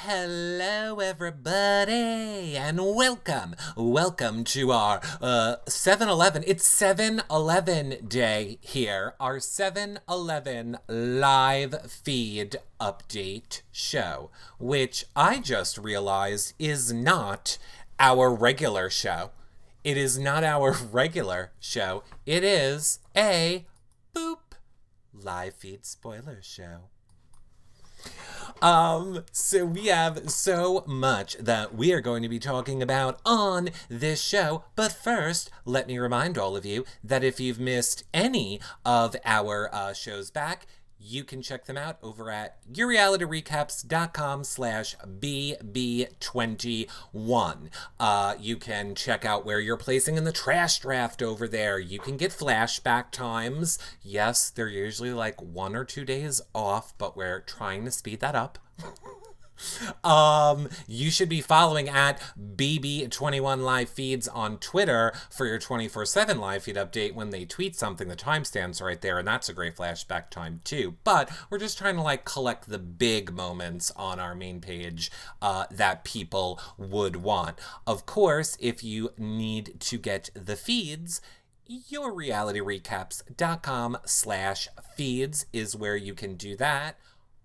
Hello, everybody, and welcome. Welcome to our 7-Eleven. It's 7-Eleven Day here. Our 7-Eleven live feed update show, which I just realized is not our regular show. It is not our regular show. It is a live feed spoiler show. So we have so much that we are going to be talking about on this show. But first, let me remind all of you that if you've missed any of our shows back, you can check them out over at yourrealityrecaps.com/BB21. You can check out where you're placing in the trash draft over there. You can get flashback times. Yes, they're usually like 1 or 2 days off, but we're trying to speed that up. You should be following at BB21 live feeds on Twitter for your 24/7 live feed update. When they tweet something, the timestamp's right there, and that's a great flashback time too. But we're just trying to collect the big moments on our main page that people would want. Of course, if you need to get the feeds, yourrealityrecaps.com/feeds is where you can do that.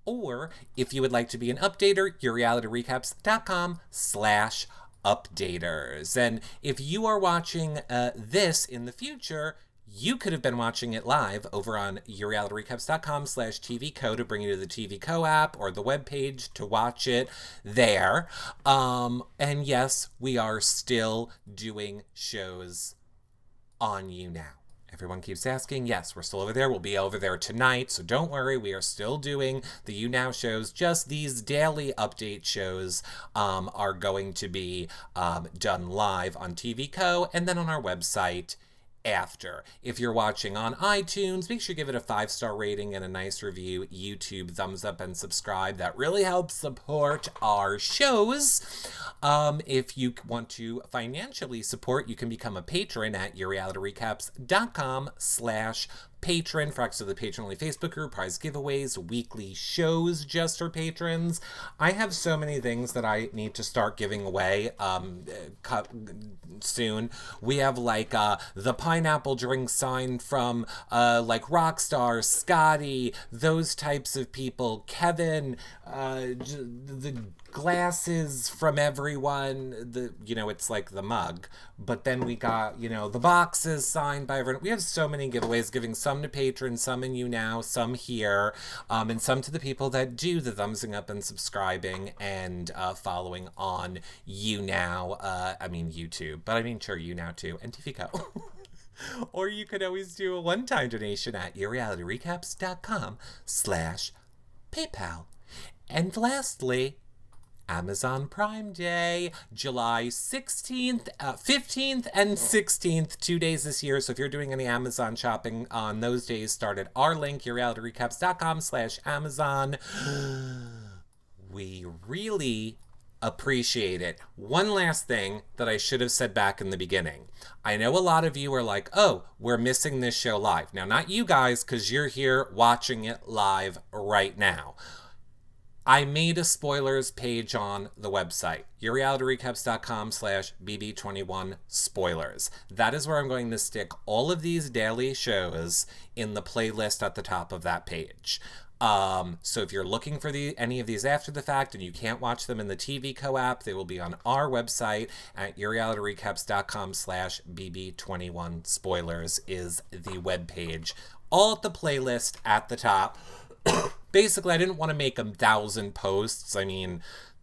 Or if you would like to be an updater, yourrealityrecaps.com/updaters. And if you are watching this in the future, you could have been watching it live over on yourrealityrecaps.com/TVCo to bring you to the TVCo app or the webpage to watch it there. And yes, we are still doing shows on You Now. Everyone keeps asking. Yes, we're still over there. We'll be over there tonight, so don't worry. We are still doing the You Now shows. Just these daily update shows are going to be done live on TVCo and then on our website after. If you're watching on iTunes, make sure you give it a 5-star rating and a nice review. YouTube, thumbs up and subscribe. That really helps support our shows. If you want to financially support, you can become a patron at yourrealityrecaps.com/patron for access to the patron-only Facebook group, prize giveaways, weekly shows just for patrons. I have so many things that I need to start giving away soon. We have the pineapple drink sign from Rockstar, Scotty, those types of people, Kevin, the glasses from everyone, it's like the mug, but then we got, the boxes signed by everyone. We have so many giveaways, giving some to patrons, some in You Now, some here, and some to the people that do the thumbsing up and subscribing and following on You Now, YouTube, but sure, You Now too, and TVCo. Or you could always do a one-time donation at yourrealityrecaps.com/PayPal. And lastly, Amazon Prime Day, July 16th, 15th, and 16th, 2 days this year. So if you're doing any Amazon shopping on those days, start at our link, yourrealityrecaps.com/Amazon. We really appreciate it. One last thing that I should have said back in the beginning. I know a lot of you are like, oh, we're missing this show live. Now, not you guys, because you're here watching it live right now. I made a spoilers page on the website, yourrealityrecaps.com/BB21 spoilers. That is where I'm going to stick all of these daily shows in the playlist at the top of that page. So if you're looking for any of these after the fact and you can't watch them in the TVCo app, they will be on our website at yourrealityrecaps.com/BB21 spoilers is the webpage. All at the playlist at the top. Basically, I didn't want to make 1,000 posts.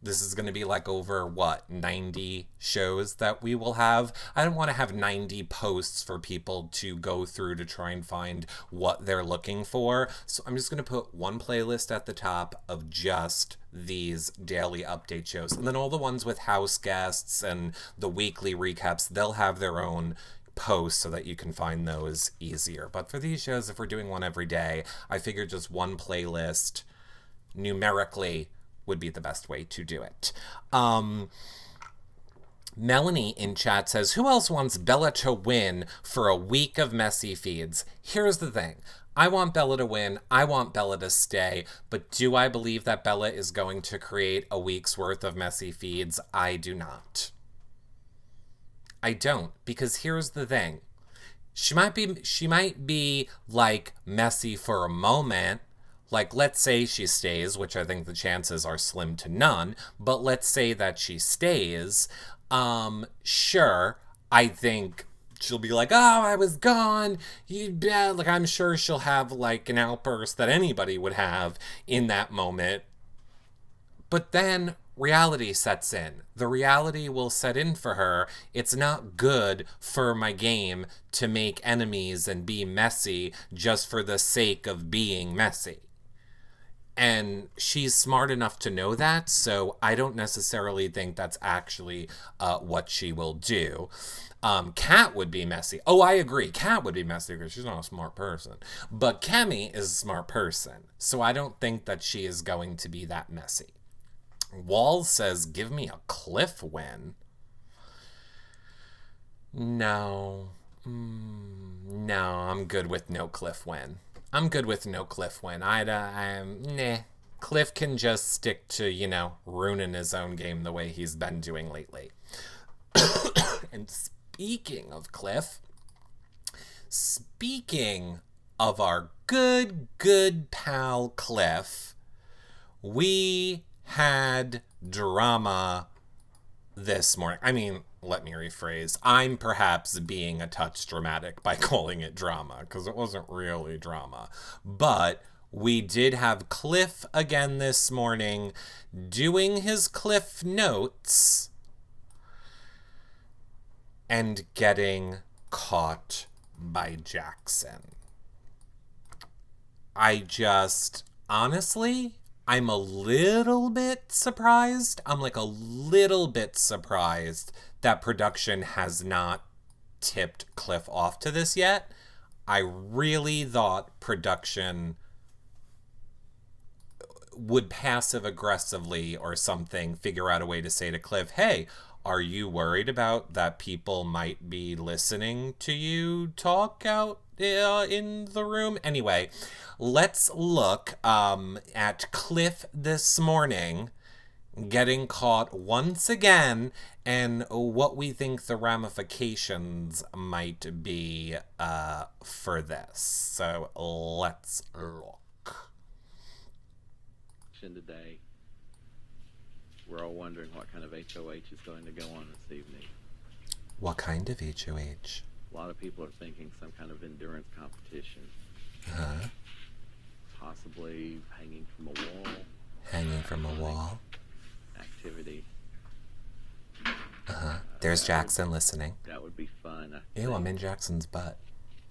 This is going to be over 90 shows that we will have. I don't want to have 90 posts for people to go through to try and find what they're looking for. So I'm just going to put one playlist at the top of just these daily update shows. And then all the ones with house guests and the weekly recaps, they'll have their own posts so that you can find those easier. But for these shows, if we're doing one every day, I figured just one playlist numerically would be the best way to do it. Melanie in chat says, who else wants Bella to win for a week of messy feeds? Here's the thing. I want Bella to win. I want Bella to stay. But do I believe that Bella is going to create a week's worth of messy feeds? I do not. I don't. Because here's the thing. She might be like messy for a moment. Like, let's say she stays, which I think the chances are slim to none, but let's say that she stays. Sure, I think she'll be like, oh, I was gone. You bet. Like, I'm sure she'll have like an outburst that anybody would have in that moment. But then reality sets in. The reality will set in for her. It's not good for my game to make enemies and be messy just for the sake of being messy. And she's smart enough to know that, so I don't necessarily think that's actually what she will do. Kat would be messy. Oh, I agree. Kat would be messy because she's not a smart person. But Chemi is a smart person, so I don't think that she is going to be that messy. Walls says, give me a Cliff win. No. No, I'm good with no Cliff win. Nah. Cliff can just stick to, ruining his own game the way he's been doing lately. And speaking of Cliff, speaking of our good pal Cliff, we had drama this morning. I mean, let me rephrase. I'm perhaps being a touch dramatic by calling it drama, because it wasn't really drama. But we did have Cliff again this morning doing his Cliff notes and getting caught by Jackson. Honestly, I'm a little bit surprised. I'm like a little bit surprised that production has not tipped Cliff off to this yet. I really thought production would passive aggressively or something figure out a way to say to Cliff, hey, are you worried about that people might be listening to you talk out in the room? Anyway, let's look at Cliff this morning getting caught once again and what we think the ramifications might be for this. So let's look. Today, we're all wondering what kind of HOH is going to go on this evening. What kind of HOH? A lot of people are thinking some kind of endurance competition. Uh-huh. Possibly hanging from a wall. Hanging from a wall. Activity. Uh-huh. There's Jackson listening. That would be fun. Ew, I'm in Jackson's butt.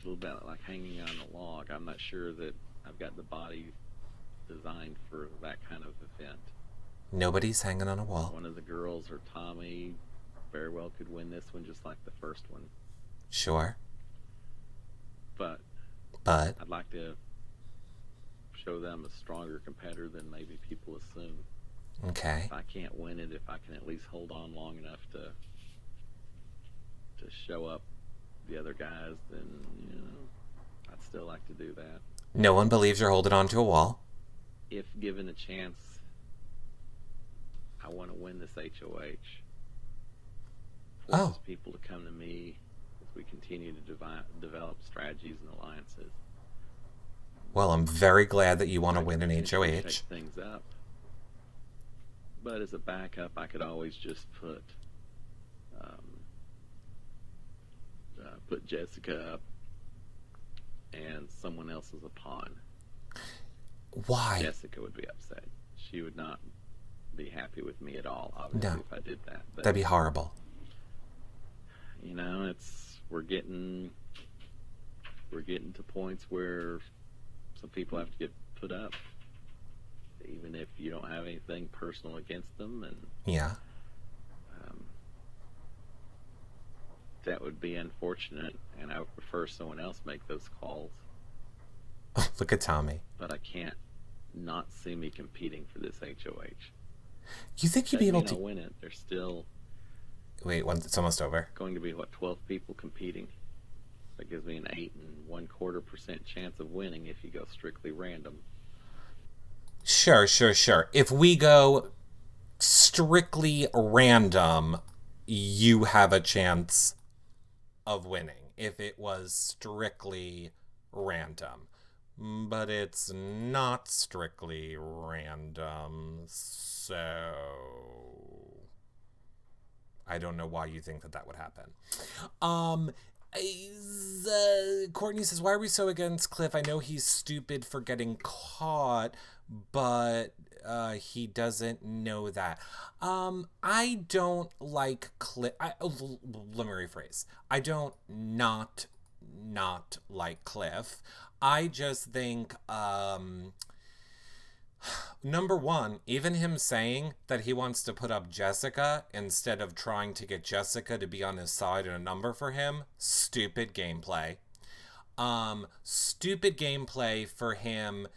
A little bit like hanging on a log. I'm not sure that I've got the body designed for that kind of event. Nobody's hanging on a wall. One of the girls or Tommy very well could win this one just like the first one. Sure. But I'd like to show them a stronger competitor than maybe people assume. Okay. If I can't win it, if I can at least hold on long enough to show up the other guys, then I'd still like to do that. No one believes you're holding on to a wall. If given a chance, I want to win this HOH. Forces people to come to me as we continue to develop strategies and alliances. Well, I'm very glad that you want to win an HOH. Shake things up. But as a backup, I could always just put Jessica up and someone else as a pawn. Why? Jessica would be upset. She would not be happy with me at all, obviously, if I did that. But, that'd be horrible. We're getting to points where some people have to get put up, even if you don't have anything personal against them, and yeah, that would be unfortunate, and I would prefer someone else make those calls. Look at Tommy. But I can't not see me competing for this HOH. You think you'd be able to win it? There's still wait, it's almost over. Going to be 12 people competing. That gives me an 8.25% chance of winning if you go strictly random. Sure. If we go strictly random, you have a chance of winning if it was strictly random. But it's not strictly random, so I don't know why you think that would happen. Courtney says, why are we so against Cliff? I know he's stupid for getting caught, but he doesn't know that. I don't like Cliff. Let me rephrase. I don't not like Cliff. I just think, number one, even him saying that he wants to put up Jessica instead of trying to get Jessica to be on his side and a number for him, stupid gameplay. Stupid gameplay for him.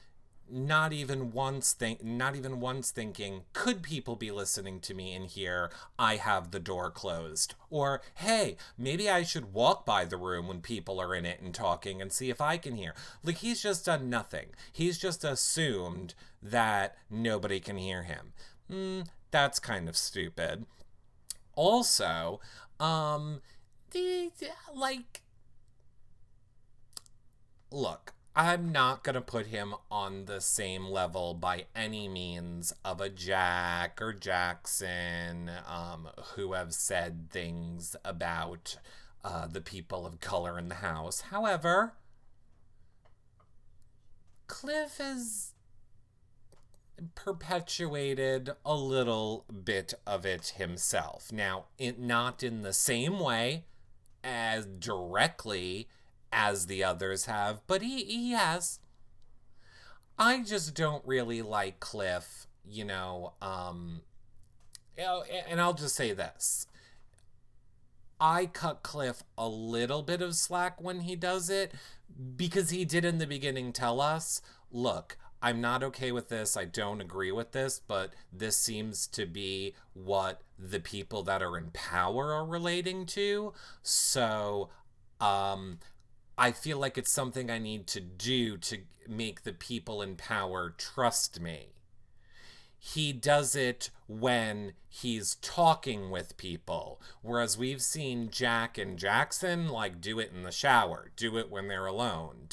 Not even once thinking, could people be listening to me in here? I have the door closed. Or, hey, maybe I should walk by the room when people are in it and talking and see if I can hear. Like, he's just done nothing. He's just assumed that nobody can hear him. That's kind of stupid. Also, look, I'm not going to put him on the same level by any means of a Jack or Jackson, who have said things about the people of color in the house. However, Cliff has perpetuated a little bit of it himself. Now, not in the same way as directly as the others have, but he has. I just don't really like Cliff, and I'll just say this. I cut Cliff a little bit of slack when he does it, because he did in the beginning tell us, look, I'm not okay with this, I don't agree with this, but this seems to be what the people that are in power are relating to, so, I feel like it's something I need to do to make the people in power trust me. He does it when he's talking with people, whereas we've seen Jack and Jackson, do it in the shower, do it when they're alone.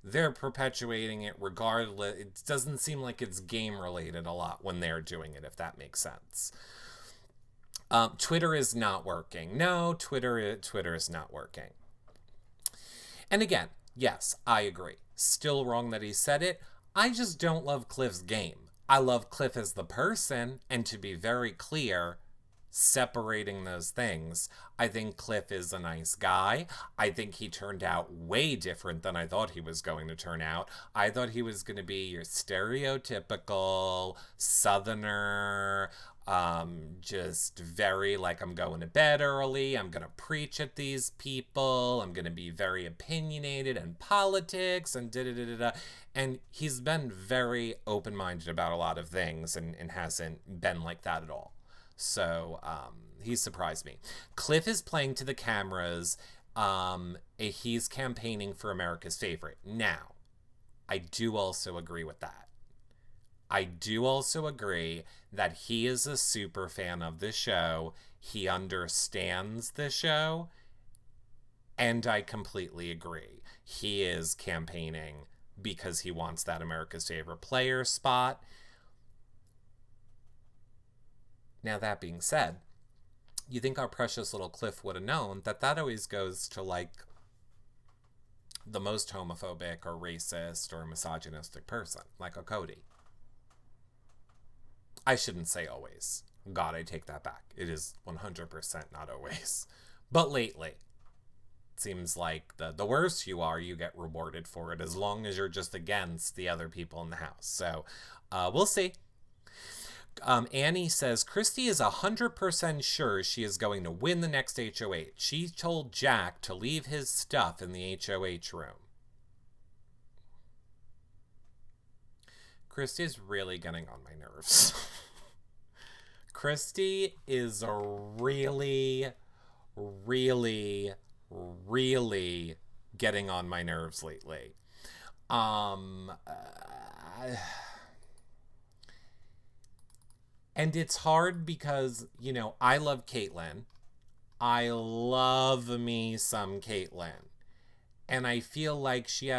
They're perpetuating it regardless. It doesn't seem like it's game related a lot when they're doing it, if that makes sense. Twitter is not working. No, Twitter is not working. And again, yes, I agree. Still wrong that he said it. I just don't love Cliff's game. I love Cliff as the person, and to be very clear, separating those things, I think Cliff is a nice guy. I think he turned out way different than I thought he was going to turn out. I thought he was going to be your stereotypical Southerner, just very I'm going to bed early, I'm gonna preach at these people, I'm gonna be very opinionated in politics and da-da-da-da-da. And he's been very open-minded about a lot of things and hasn't been like that at all. So he surprised me. Cliff is playing to the cameras. He's campaigning for America's favorite. Now, I do also agree with that. I do also agree that he is a super fan of the show. He understands the show. And I completely agree. He is campaigning because he wants that America's Favorite Player spot. Now, that being said, you think our precious little Cliff would have known that always goes to, the most homophobic or racist or misogynistic person, like a Cody. I shouldn't say always. God, I take that back. It is 100% not always. But lately, it seems like the worse you are, you get rewarded for it, as long as you're just against the other people in the house. So, we'll see. Annie says, Christie is 100% sure she is going to win the next HOH. She told Jack to leave his stuff in the HOH room. Christie is really getting on my nerves. Christie is really, really, really getting on my nerves lately. And it's hard because, you know, I love Caitlyn. I love me some Caitlyn. And I feel like she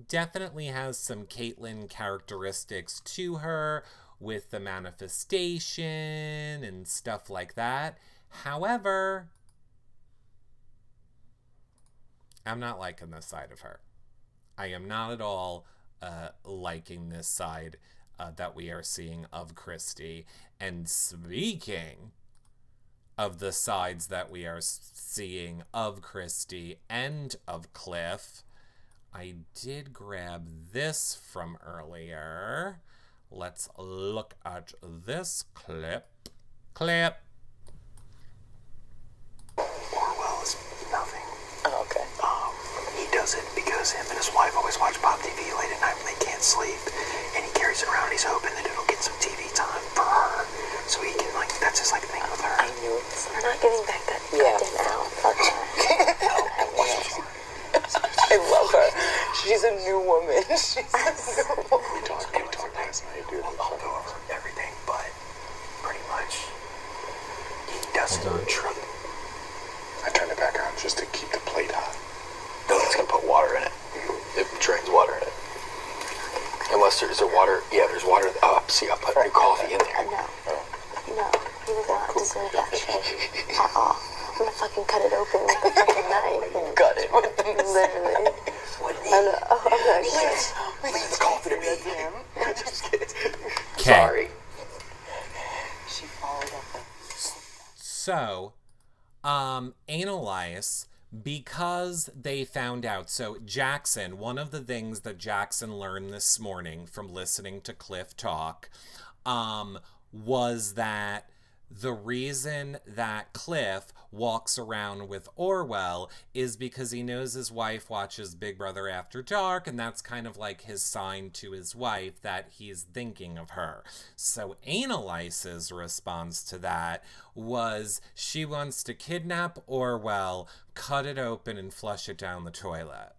definitely has some Caitlyn characteristics to her with the manifestation and stuff like that. However, I'm not liking this side of her. I am not at all liking this side that we are seeing of Christie. And speaking of the sides that we are seeing of Christie and of Cliff, I did grab this from earlier. Let's look at this clip. Orwell is nothing. Oh, okay. He does it because him and his wife always watch Pop TV late at night when they can't sleep, and he carries it around. He's hoping that it'll get some TV time for her, so he can that's his thing with her. I knew it. We're not giving back that goddamn owl. Fuck her. I love her. She's a new woman. She's a new woman. We talked last night. I'll go over everything, but pretty much he doesn't try. I turned it back on just to keep the plate hot. No, it's gonna put water in it. It drains water in it. Unless there's water. Yeah, there's water. See, I'll put new coffee in there. No, he does not deserve that shit at all. I'm gonna fucking cut it open with the fucking knife. And Got it with the literally. Leave the coffee to me. Just kidding. Sorry. She followed up. So, Analyze, because they found out. So Jackson, one of the things that Jackson learned this morning from listening to Cliff talk, was that the reason that Cliff walks around with Orwell is because he knows his wife watches Big Brother After Dark, and that's kind of like his sign to his wife that he's thinking of her. So Analyze's response to that was she wants to kidnap Orwell, cut it open, and flush it down the toilet.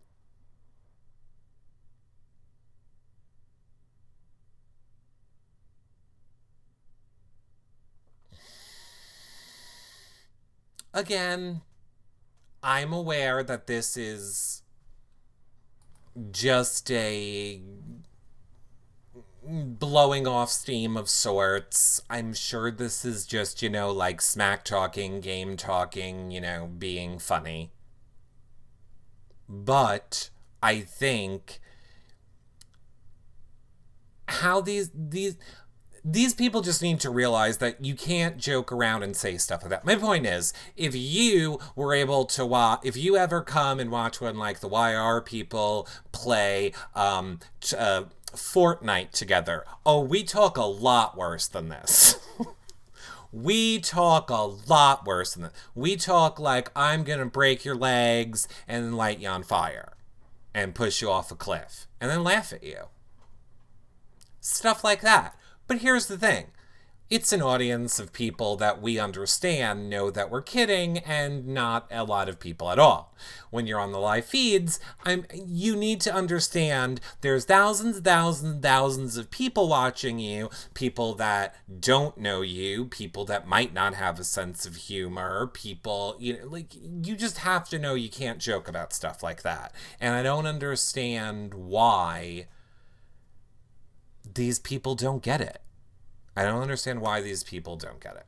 Again, I'm aware that this is just a blowing off steam of sorts. I'm sure this is just, like smack talking, game talking, being funny. But I think how these people just need to realize that you can't joke around and say stuff like that. My point is, if you were able to watch, if you ever come and watch when like the YR people play Fortnite together, we talk a lot worse than this. We talk a lot worse than this. We talk like, I'm gonna break your legs and light you on fire and push you off a cliff and then laugh at you. Stuff like that. But here's the thing. It's an audience of people that we understand know that we're kidding, and not a lot of people at all. When you're on the live feeds, you need to understand there's thousands of people watching you, people that don't know you, people that might not have a sense of humor, people, you just have to know you can't joke about stuff like that. And I don't understand why these people don't get it. I don't understand why these people don't get it.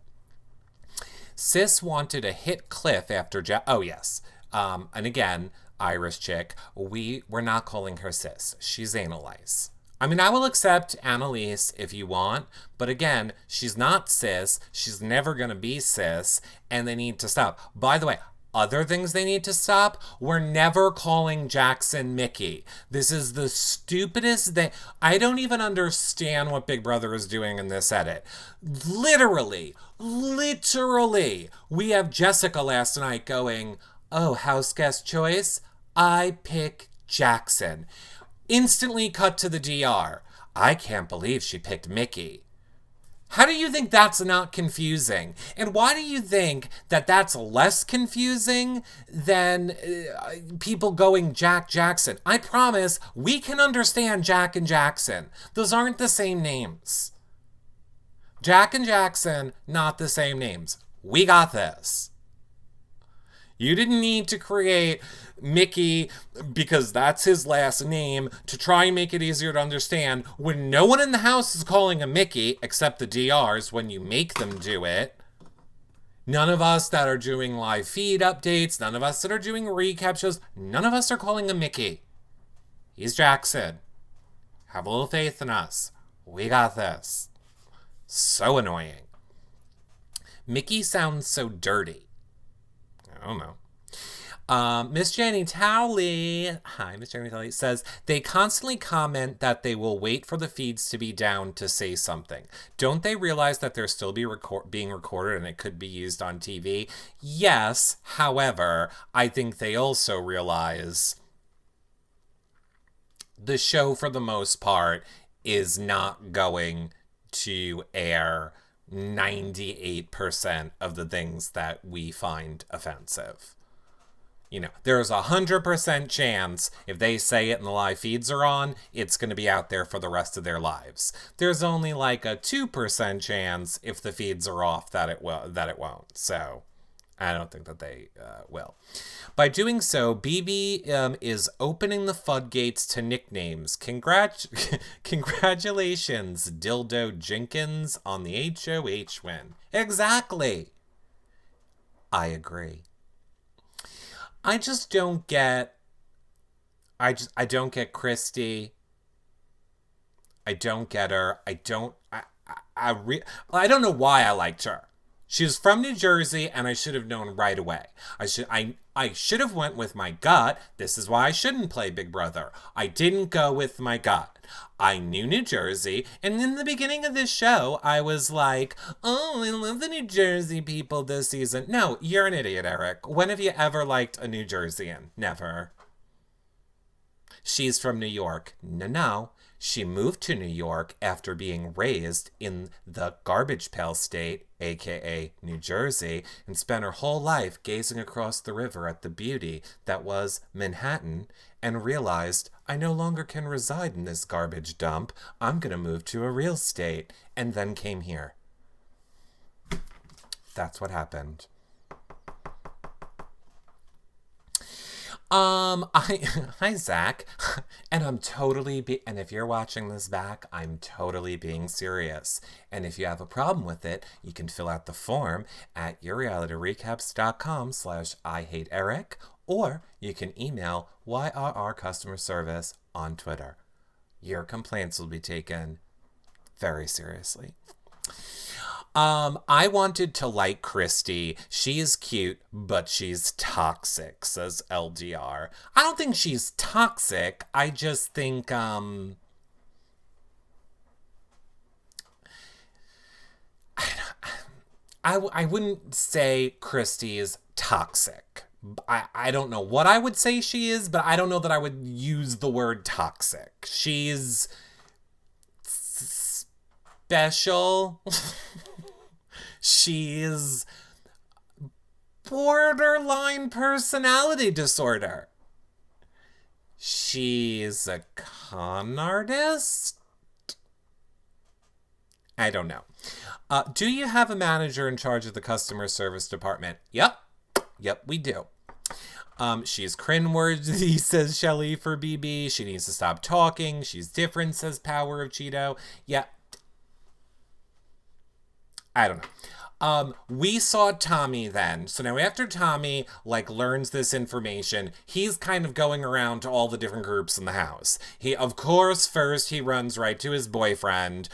Sis wanted to hit Cliff after oh yes. And again, Irish chick, we're not calling her Sis. She's Analyze. I mean, I will accept Annalise if you want, but again, she's not Sis. She's never gonna be Sis, and they need to stop. By the way, other things they need to stop, we're never calling Jackson Mickey. This is the stupidest thing. I don't even understand what Big Brother is doing in this edit. Literally, we have Jessica last night going, oh, Houseguest choice? I pick Jackson. Instantly cut to the DR. I can't believe she picked Mickey. How do you think that's not confusing? And why do you think that that's less confusing than people going Jack Jackson? I promise we can understand Jack and Jackson. Those aren't the same names. Jack and Jackson, not the same names. We got this. You didn't need to create Mickey, because that's his last name, to try and make it easier to understand when no one in the house is calling him Mickey, except the DRs when you make them do it. None of us that are doing live feed updates, none of us that are doing recap shows, none of us are calling him Mickey. He's Jackson. Have a little faith in us. We got this. So annoying. Mickey sounds so dirty. I don't know. Miss Jenny Towley, hi, Miss Jenny Towley, says, they constantly comment that they will wait for the feeds to be down to say something. Don't they realize that they're still being recorded and it could be used on TV? Yes, however, I think they also realize the show, for the most part, is not going to air 98% of the things that we find offensive. You know, there's 100% chance if they say it and the live feeds are on, it's going to be out there for the rest of their lives. There's only like a 2% chance if the feeds are off that it won't. So I don't think that they will. By doing so, BB is opening the floodgates to nicknames. Congratulations, Dildo Jenkins, on the HOH win. Exactly. I agree. I just don't get, I don't get Christie. I don't get her. I don't know why I liked her. She was from New Jersey, and I should have known right away. I should have went with my gut. This is why I shouldn't play Big Brother. I didn't go with my gut. I knew New Jersey, and in the beginning of this show, I was like, oh, I love the New Jersey people this season. No, you're an idiot, Eric. When have you ever liked a New Jerseyan? Never. She's from New York. No. She moved to New York after being raised in the garbage pail state, aka New Jersey, and spent her whole life gazing across the river at the beauty that was Manhattan, and realized, I no longer can reside in this garbage dump. I'm going to move to a real state, and then came here. That's what happened. Hi, Zach, and I'm totally and if you're watching this back, I'm totally being serious. And if you have a problem with it, you can fill out the form at yourrealityrecaps.com/IHateEric, or you can email YRR customer service on Twitter. Your complaints will be taken very seriously. I wanted to like Christie. She is cute, but she's toxic, says LDR. I don't think she's toxic. I just think, I wouldn't say Christie is toxic. I don't know what I would say she is, but I don't know that I would use the word toxic. She's special. She's borderline personality disorder. She's a con artist? I don't know. Do you have a manager in charge of the customer service department? Yep, we do. She's cringeworthy, says Shelly for BB. She needs to stop talking. She's different, says Power of Cheeto. Yeah. I don't know. We saw Tommy then. So now after Tommy, learns this information, he's kind of going around to all the different groups in the house. Of course, first he runs right to his boyfriend,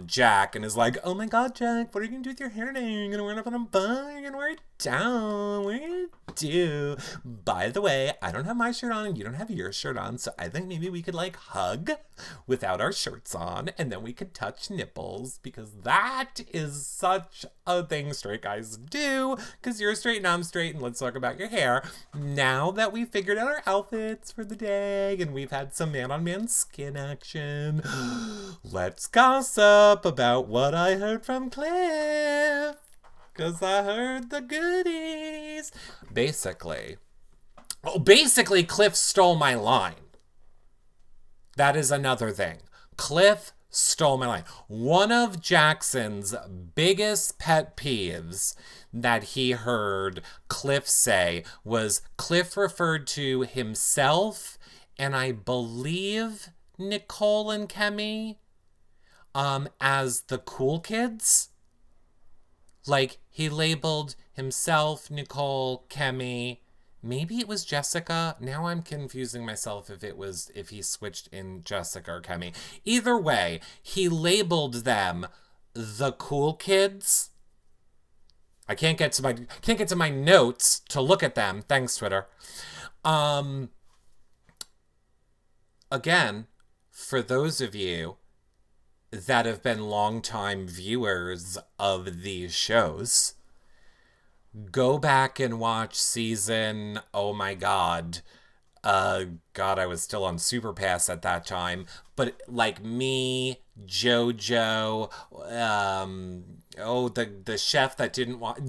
Jack, and is like, oh my god, Jack, what are you gonna do with your hair today? You're gonna wear it up on a bun? You're gonna wear it down? What are you gonna do? By the way, I don't have my shirt on and you don't have your shirt on, so I think maybe we could hug without our shirts on, and then we could touch nipples, because that is such a the thing straight guys do, because you're straight and I'm straight, and let's talk about your hair. Now that we figured out our outfits for the day, and we've had some man-on-man skin action, let's gossip about what I heard from Cliff, because I heard the goodies. Basically, Cliff stole my line. That is another thing. Cliff stole my line. One of Jackson's biggest pet peeves that he heard Cliff say was Cliff referred to himself and I believe Nicole and Chemi as the cool kids. Like, he labeled himself, Nicole, Chemi. Maybe it was Jessica. Now I'm confusing myself if he switched in Jessica or Chemi. Either way, he labeled them the cool kids. I can't get to my notes to look at them. Thanks, Twitter. Again, for those of you that have been longtime viewers of these shows, go back and watch season, oh my God, I was still on Super Pass at that time, but like me, JoJo, the chef that didn't wash,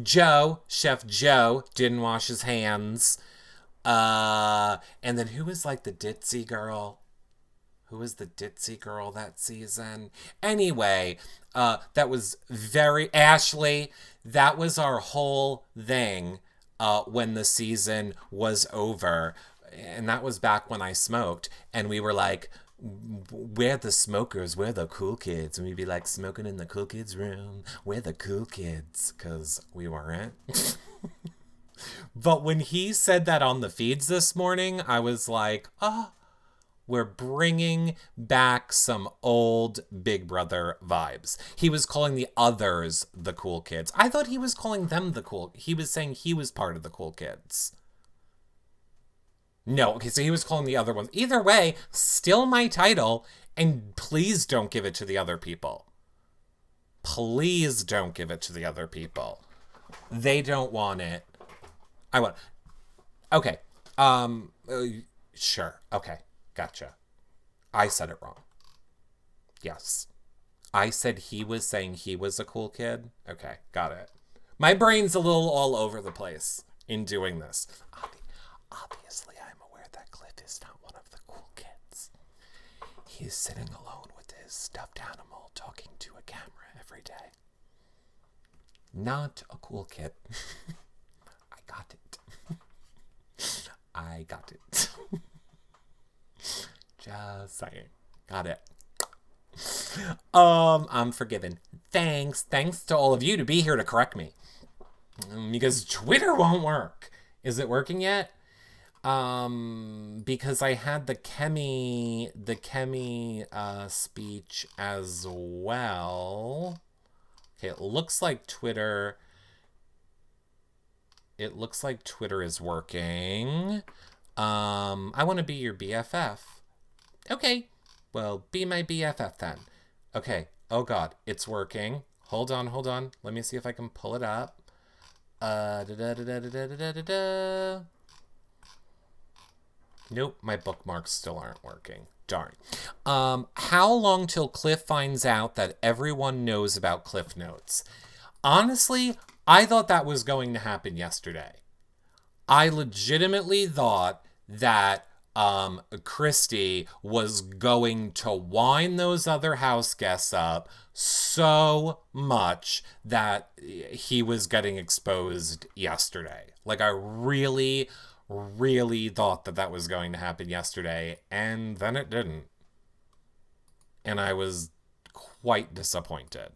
Chef Joe didn't wash his hands, and then who was like the ditzy girl? Who was the ditzy girl that season? Anyway, that was Ashley. That was our whole thing when the season was over. And that was back when I smoked. And we were like, we're the smokers. We're the cool kids. And we'd be like, smoking in the cool kids' room. We're the cool kids. Because we weren't. But when he said that on the feeds this morning, I was like, we're bringing back some old Big Brother vibes. He was calling the others the cool kids. I thought he was calling them the cool. He was saying he was part of the cool kids. No, okay, so he was calling the other ones. Either way, still my title, and please don't give it to the other people. Please don't give it to the other people. They don't want it. I want. Okay. Sure. Okay. Gotcha. I said it wrong. Yes. I said he was saying he was a cool kid. Okay, got it. My brain's a little all over the place in doing this. Obviously, I'm aware that Cliff is not one of the cool kids. He's sitting alone with his stuffed animal talking to a camera every day. Not a cool kid. I got it. I got it. Just saying. Got it. I'm forgiven. Thanks to all of you to be here to correct me. Because Twitter won't work. Is it working yet? Because I had the Chemi speech as well. Okay, it looks like Twitter is working. I want to be your BFF. Okay, well, be my BFF then. Okay, oh God, it's working. Hold on. Let me see if I can pull it up. Nope, my bookmarks still aren't working. Darn. How long till Cliff finds out that everyone knows about Cliff Notes? Honestly, I thought that was going to happen yesterday. I legitimately thought that Christie was going to wind those other house guests up so much that he was getting exposed yesterday. Like, I really thought that was going to happen yesterday, and then it didn't. And I was quite disappointed.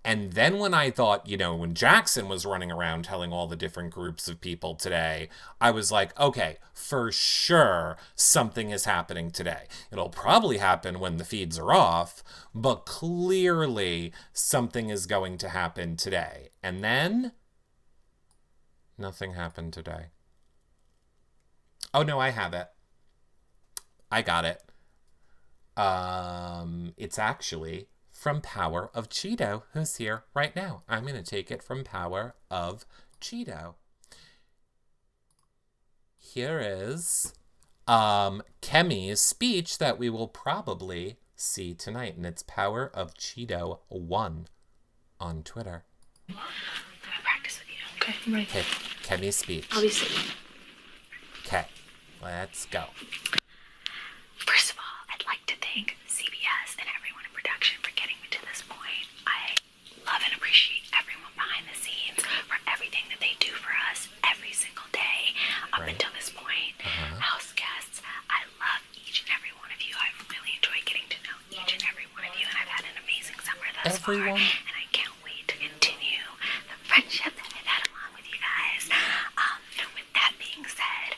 And then when I thought, when Jackson was running around telling all the different groups of people today, I was like, okay, for sure something is happening today. It'll probably happen when the feeds are off, but clearly something is going to happen today. And then nothing happened today. Oh no, I have it. I got it. It's actually from Power of Cheeto, who's here right now. I'm going to take it from Power of Cheeto. Here is Chemi's speech that we will probably see tonight, and it's Power of Cheeto 1 on Twitter. Let me practice with you. Okay, I'm ready. Okay, Chemi's speech. Obviously. Okay, let's go. First of all, I'd like to thank CBS and everyone in production for getting me to this point. I love and appreciate everyone behind the scenes for everything that they do for us every single day up Right. until this point. Houseguests, I love each and every one of you. I've really enjoyed getting to know each and every one of you, and I've had an amazing summer thus far. And I can't wait to continue the friendship that I've had along with you guys. With that being said,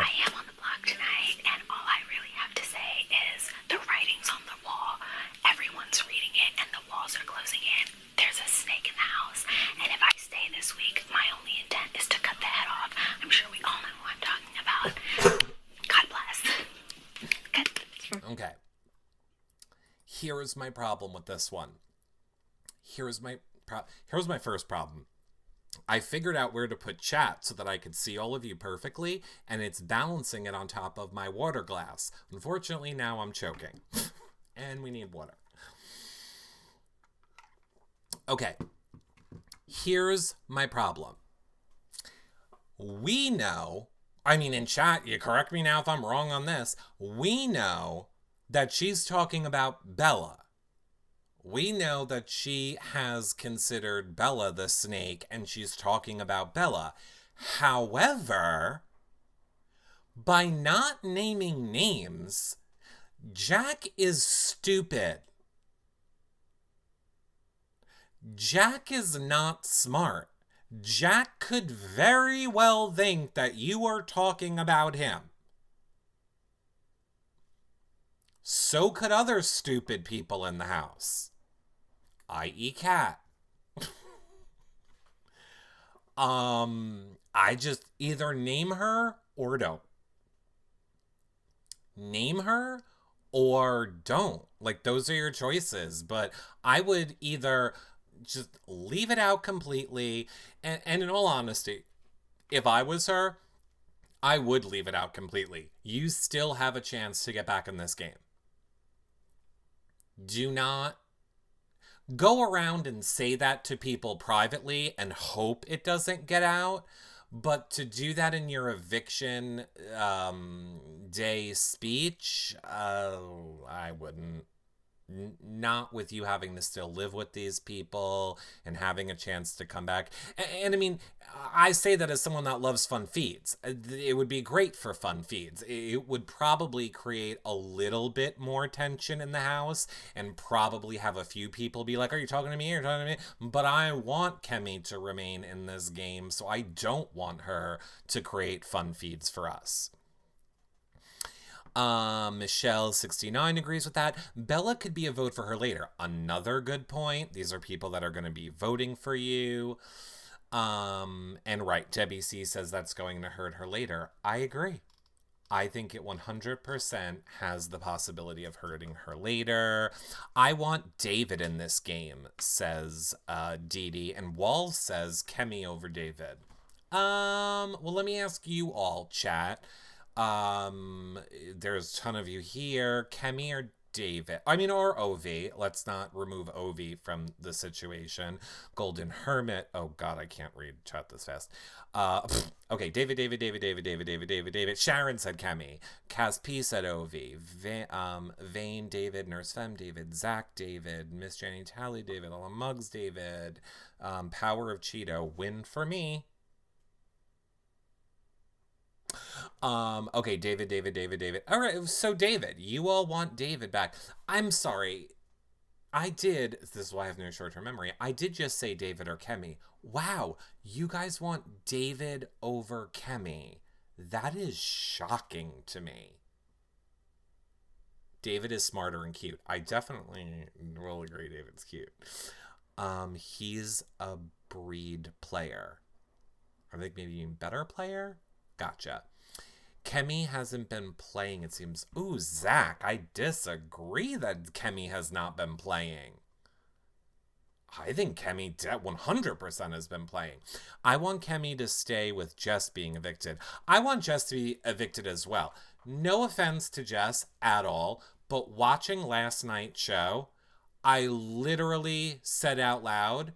I am on the block tonight, and all I really have to say is the writing's on the wall. Everyone's reading it, and the walls are closing in. There's a snake in the house, and if I stay this week, my only intent is to cut the head off. I'm sure we all know who I'm talking about. God bless. Okay. Here's my problem with this one. Here's my first problem. I figured out where to put chat so that I could see all of you perfectly, and it's balancing it on top of my water glass. Unfortunately, now I'm choking. And we need water. Okay. Here's my problem. We know, in chat, you correct me now if I'm wrong on this, we know that she's talking about Bella. We know that she has considered Bella the snake, and she's talking about Bella. However, by not naming names, Jack is stupid. Jack is not smart. Jack could very well think that you are talking about him. So could other stupid people in the house, i.e. Cat. I just either name her or don't. Name her or don't. Like, those are your choices. But I would either just leave it out completely. And in all honesty, if I was her, I would leave it out completely. You still have a chance to get back in this game. Do not go around and say that to people privately and hope it doesn't get out. But to do that in your eviction day speech, I wouldn't. Not with you having to still live with these people and having a chance to come back. And I say that as someone that loves fun feeds. It would be great for fun feeds. It would probably create a little bit more tension in the house and probably have a few people be like, are you talking to me? You're talking to me? But I want Chemi to remain in this game, so I don't want her to create fun feeds for us. Michelle69 agrees with that. Bella could be a vote for her later. Another good point. These are people that are going to be voting for you. And right, Debbie C says that's going to hurt her later. I agree. I think it 100% has the possibility of hurting her later. I want David in this game, says Dee Dee. And Walls says Chemi over David. Well, let me ask you all, chat. There's a ton of you here. Chemi or David? or Ovi. Let's not remove Ovi from the situation. Golden Hermit. Oh God, I can't read chat this fast. Okay, David. Sharon said Chemi. Cas P said Ovi. Vane David. Nurse Femme David. Zach David. Miss Jenny Tally David. Ella Muggs David. Power of Cheeto. Win for me. Okay, David. All right, so David, you all want David back. I'm sorry. This is why I have no short-term memory. I did just say David or Chemi. Wow, you guys want David over Chemi. That is shocking to me. David is smarter and cute. I definitely will agree David's cute. He's a breed player. I think maybe even better player? Gotcha. Chemi hasn't been playing, it seems. Ooh, Zach, I disagree that Chemi has not been playing. I think Chemi 100% has been playing. I want Chemi to stay with Jess being evicted. I want Jess to be evicted as well. No offense to Jess at all, but watching last night's show, I literally said out loud,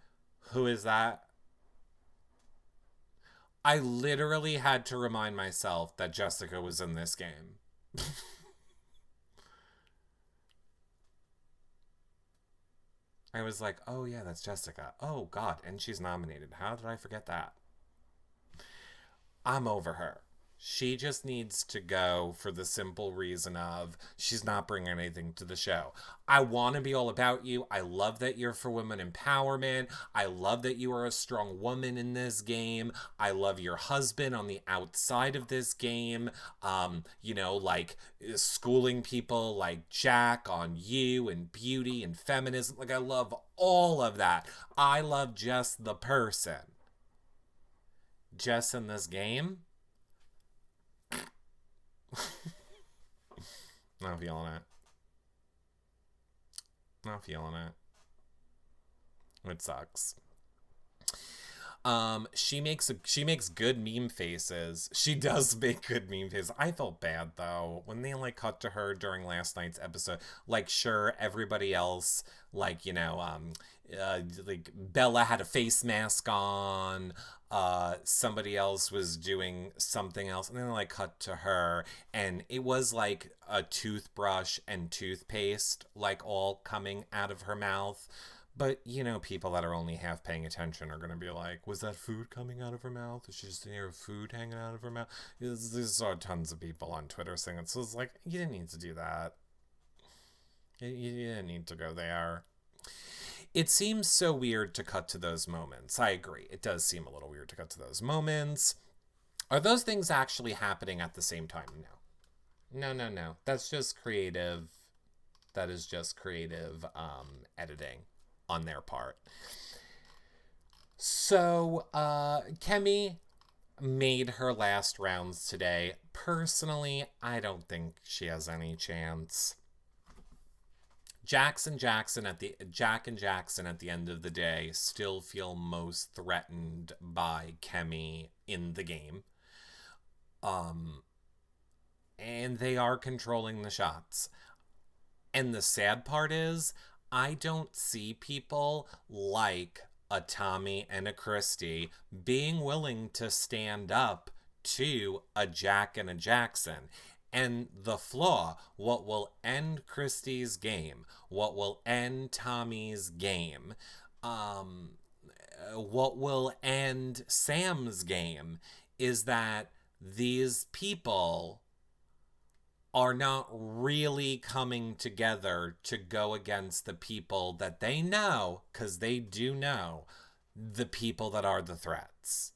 "Who is that?" I literally had to remind myself that Jessica was in this game. I was like, oh yeah, that's Jessica. Oh God, and she's nominated. How did I forget that? I'm over her. She just needs to go for the simple reason of she's not bringing anything to the show. I want to be all about you. I love that you're for women empowerment. I love that you are a strong woman in this game. I love your husband on the outside of this game. Like schooling people like Jack on you and beauty and feminism. Like, I love all of that. I love just the person. Jess in this game, not feeling it. Not feeling it. It sucks. She makes good meme faces. She does make good meme faces. I felt bad though when they cut to her during last night's episode. Sure, everybody else, Bella had a face mask on. Somebody else was doing something else, and then they cut to her, and it was like a toothbrush and toothpaste all coming out of her mouth. But, people that are only half paying attention are going to be like, was that food coming out of her mouth? Is she just near food hanging out of her mouth? There's tons of people on Twitter saying it. So it's like, you didn't need to do that. You didn't need to go there. It seems so weird to cut to those moments. I agree. It does seem a little weird to cut to those moments. Are those things actually happening at the same time? No. No. That's just creative. That is just creative editing on their part. So, Chemi made her last rounds today. Personally, I don't think she has any chance. Jack and Jackson at the end of the day still feel most threatened by Chemi in the game. And they are controlling the shots. And the sad part is, I don't see people like a Tommy and a Christie being willing to stand up to a Jack and a Jackson. And the flaw, what will end Christie's game, what will end Tommy's game, what will end Sam's game, is that these people are not really coming together to go against the people that they know, because they do know, the people that are the threats.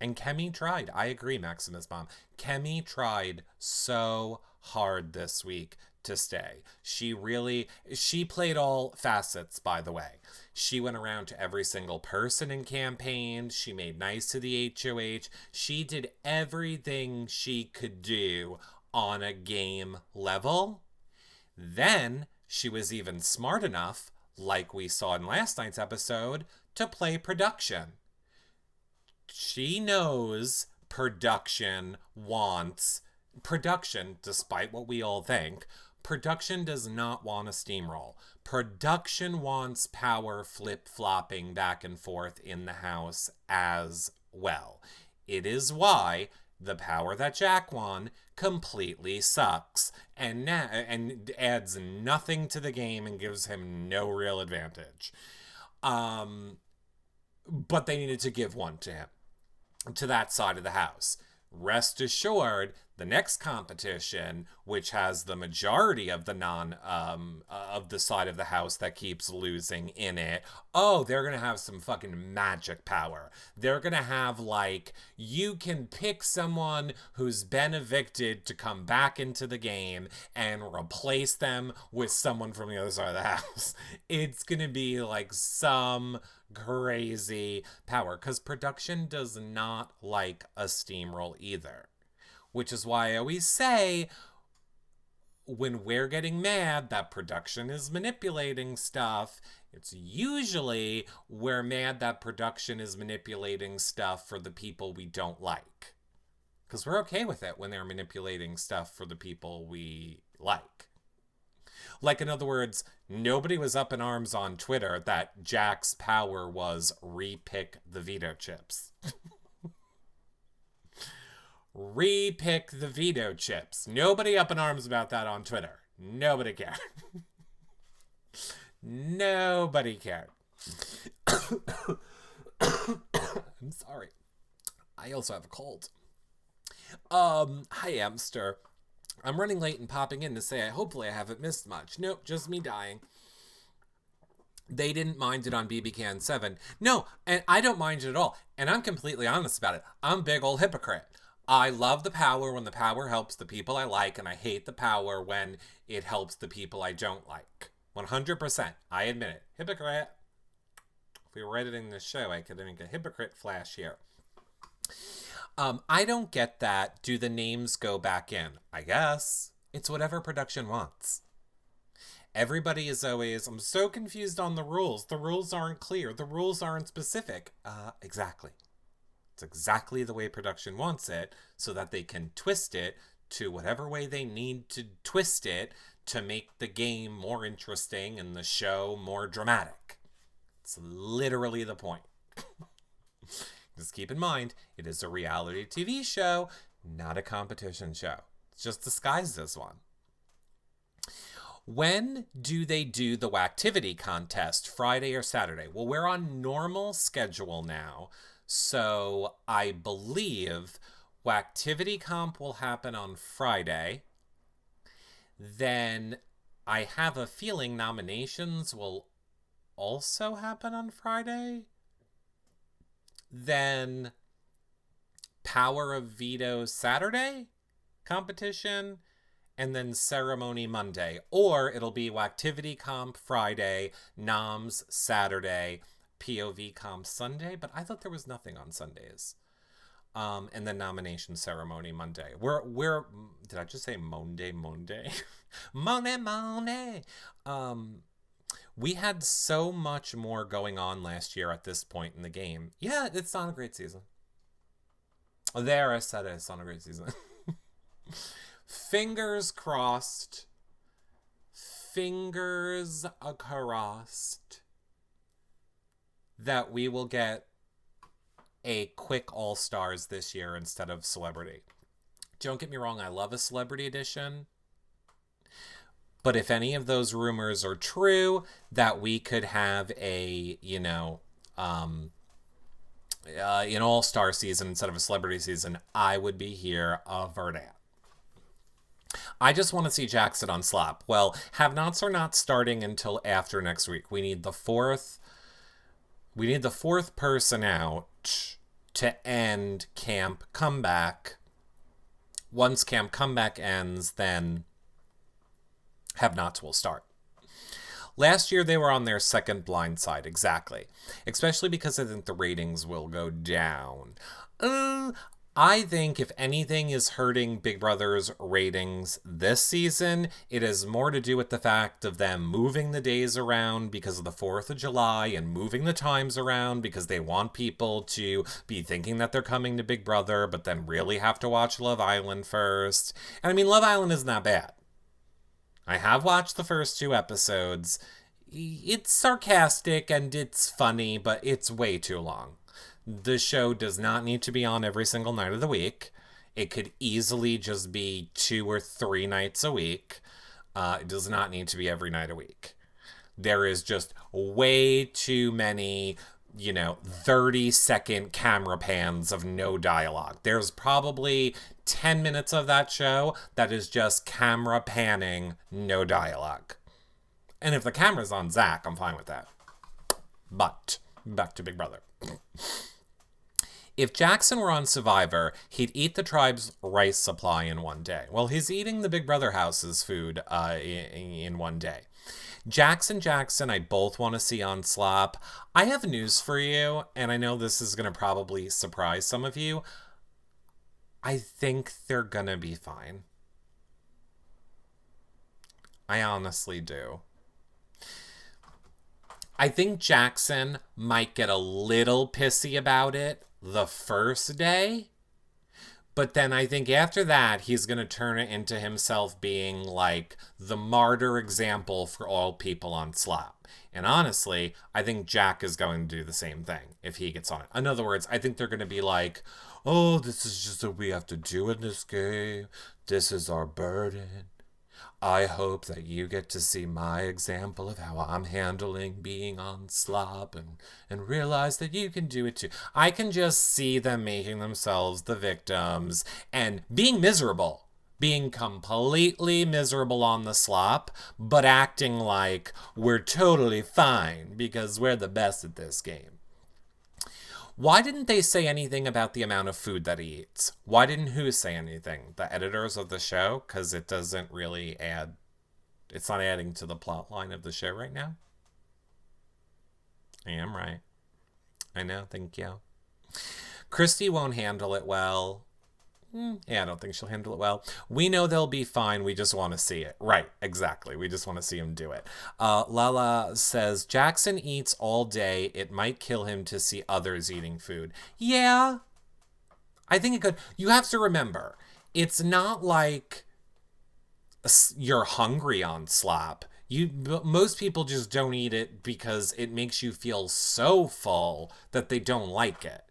And Chemi tried. I agree, Maximus Bomb. Chemi tried so hard this week to stay. She played all facets, by the way. She went around to every single person in campaign. She made nice to the HOH. She did everything she could do on a game level. Then she was even smart enough, like we saw in last night's episode, to play production. She knows production wants production, despite what we all think. Production does not want a steamroll. Production wants power flip-flopping back and forth in the house as well. It is why the power that Jack won completely sucks and adds nothing to the game and gives him no real advantage. But they needed to give one to him, to that side of the house. Rest assured, the next competition, which has the majority of the of the side of the house that keeps losing in it, they're gonna have some fucking magic power. They're gonna have, you can pick someone who's been evicted to come back into the game and replace them with someone from the other side of the house. It's gonna be some crazy power, because production does not like a steamroll either. Which is why I always say, when we're getting mad that production is manipulating stuff, it's usually we're mad that production is manipulating stuff for the people we don't like. Because we're okay with it when they're manipulating stuff for the people we like. Like, in other words, nobody was up in arms on Twitter that Jack's power was repick the veto chips. Repick the veto chips. Nobody up in arms about that on Twitter. Nobody cared. Nobody cared. I'm sorry. I also have a cold. Hi, Amster. I'm running late and popping in to say hopefully I haven't missed much. Nope, just me dying. They didn't mind it on BB Can 7. No, and I don't mind it at all. And I'm completely honest about it. I'm a big old hypocrite. I love the power when the power helps the people I like, and I hate the power when it helps the people I don't like. 100%. I admit it. Hypocrite. If we were editing this show, I could make a hypocrite flash here. I don't get that. Do the names go back in? I guess. It's whatever production wants. Everybody is always, I'm so confused on the rules. The rules aren't clear. The rules aren't specific. Exactly. It's exactly the way production wants it so that they can twist it to whatever way they need to twist it to make the game more interesting and the show more dramatic. It's literally the point. Just keep in mind, it is a reality TV show, not a competition show. It's just disguised as one. When do they do the Wactivity contest? Friday or Saturday? Well, we're on normal schedule now. So I believe Wactivity comp will happen on Friday. Then I have a feeling nominations will also happen on Friday. Then Power of Veto Saturday competition. And then Ceremony Monday. Or it'll be Wactivity comp Friday, Noms Saturday, POV comp Sunday, but I thought there was nothing on Sundays. And then nomination ceremony Monday. We're did I just say Monday? Monday. We had so much more going on last year at this point in the game. Yeah, it's not a great season. There, I said it. It's not a great season. Fingers crossed. Fingers crossed that we will get a quick All-Stars this year instead of Celebrity. Don't get me wrong, I love a Celebrity Edition. But if any of those rumors are true, that we could have a, an All-Star season instead of a Celebrity season, I would be here for that. I just want to see Jackson on Slop. Well, have-nots are not starting until after next week. We need the fourth person out to end Camp Comeback. Once Camp Comeback ends, then have-nots will start. Last year, they were on their second blind side, exactly. Especially because I think the ratings will go down. I think if anything is hurting Big Brother's ratings this season, it has more to do with the fact of them moving the days around because of the 4th of July and moving the times around because they want people to be thinking that they're coming to Big Brother, but then really have to watch Love Island first. And I mean, Love Island isn't that bad. I have watched the first 2 episodes. It's sarcastic and it's funny, but it's way too long. The show does not need to be on every single night of the week. It could easily just be 2 or 3 nights a week. It does not need to be every night a week. There is just way too many, 30-second camera pans of no dialogue. There's probably 10 minutes of that show that is just camera panning, no dialogue. And if the camera's on Zach, I'm fine with that. But, back to Big Brother. If Jackson were on Survivor, he'd eat the tribe's rice supply in one day. Well, he's eating the Big Brother house's food in one day. Jackson, I both want to see on Slop. I have news for you, and I know this is going to probably surprise some of you. I think they're going to be fine. I honestly do. I think Jackson might get a little pissy about it the first day. But then I think after that, he's going to turn it into himself being like the martyr example for all people on Slop. And honestly, I think Jack is going to do the same thing if he gets on it. In other words, I think they're going to be like, oh, this is just what we have to do in this game. This is our burden. I hope that you get to see my example of how I'm handling being on Slop and realize that you can do it too. I can just see them making themselves the victims and being miserable, being completely miserable on the Slop, but acting like we're totally fine because we're the best at this game. Why didn't they say anything about the amount of food that he eats? Why didn't who say anything? The editors of the show? Because it doesn't really add... It's not adding to the plot line of the show right now. I am right. I know, thank you. Christie won't handle it well. Yeah, I don't think she'll handle it well. We know they'll be fine. We just want to see it. Right, exactly. We just want to see him do it. Lala says, Jackson eats all day. It might kill him to see others eating food. Yeah, I think it could. You have to remember, it's not like you're hungry on Slop. Most people just don't eat it because it makes you feel so full that they don't like it.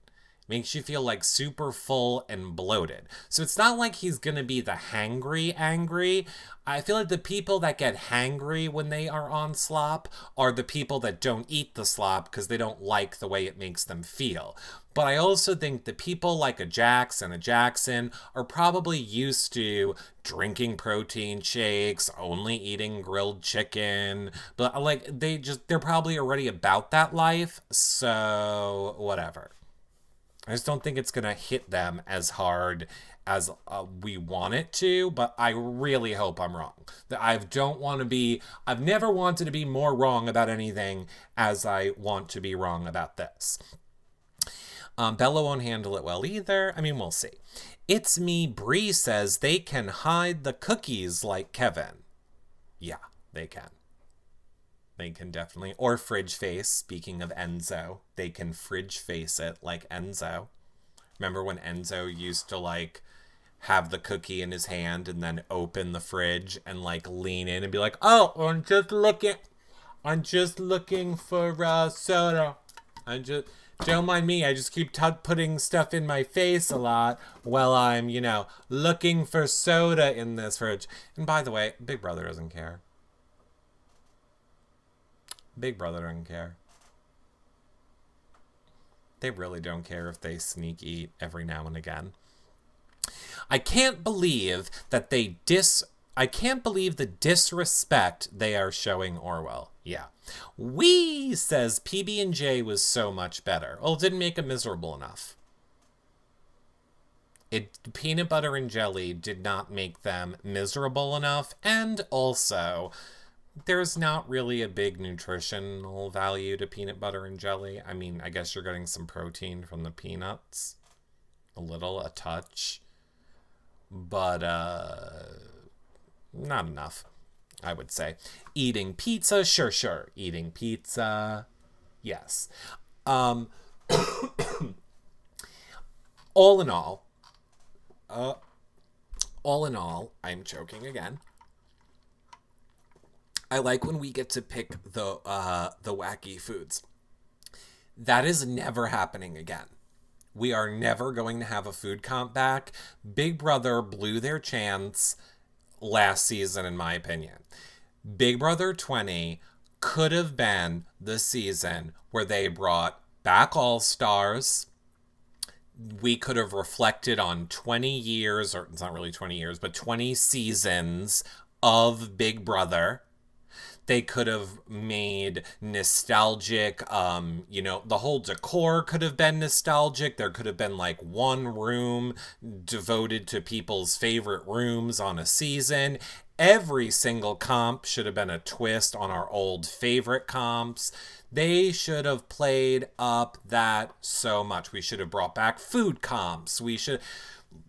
Makes you feel like super full and bloated. So it's not like he's gonna be the hangry angry. I feel like the people that get hangry when they are on Slop are the people that don't eat the Slop because they don't like the way it makes them feel. But I also think the people like a Jax and a Jackson are probably used to drinking protein shakes, only eating grilled chicken. But like they're probably already about that life. So whatever. I just don't think it's going to hit them as hard as we want it to, but I really hope I'm wrong. I've never wanted to be more wrong about anything as I want to be wrong about this. Bella won't handle it well either. I mean, we'll see. It's Me Bree says they can hide the cookies like Kevin. Yeah, they can. They can definitely. Or fridge face. Speaking of Enzo, they can fridge face it like Enzo. Remember when Enzo used to like have the cookie in his hand and then open the fridge and like lean in and be like, oh, I'm just looking for soda. Don't mind me. I just keep putting stuff in my face a lot while I'm, looking for soda in this fridge. And by the way, Big Brother doesn't care. Big Brother doesn't care. They really don't care if they sneak eat every now and again. I can't believe that I can't believe the disrespect they are showing Orwell. Yeah. Says PB&J was so much better. Well, it didn't make him miserable enough. Peanut butter and jelly did not make them miserable enough, and also there's not really a big nutritional value to peanut butter and jelly. I mean, I guess you're getting some protein from the peanuts. A touch. But, not enough, I would say. Eating pizza? Sure. Eating pizza? Yes. All in all, I'm choking again. I like when we get to pick the wacky foods. That is never happening again. We are never going to have a food comp back. Big Brother blew their chance last season, in my opinion. Big Brother 20 could have been the season where they brought back All Stars. We could have reflected on 20 years, or it's not really 20 years, but 20 seasons of Big Brother. They could have made nostalgic, the whole decor could have been nostalgic. There could have been like one room devoted to people's favorite rooms on a season. Every single comp should have been a twist on our old favorite comps. They should have played up that so much. We should have brought back food comps.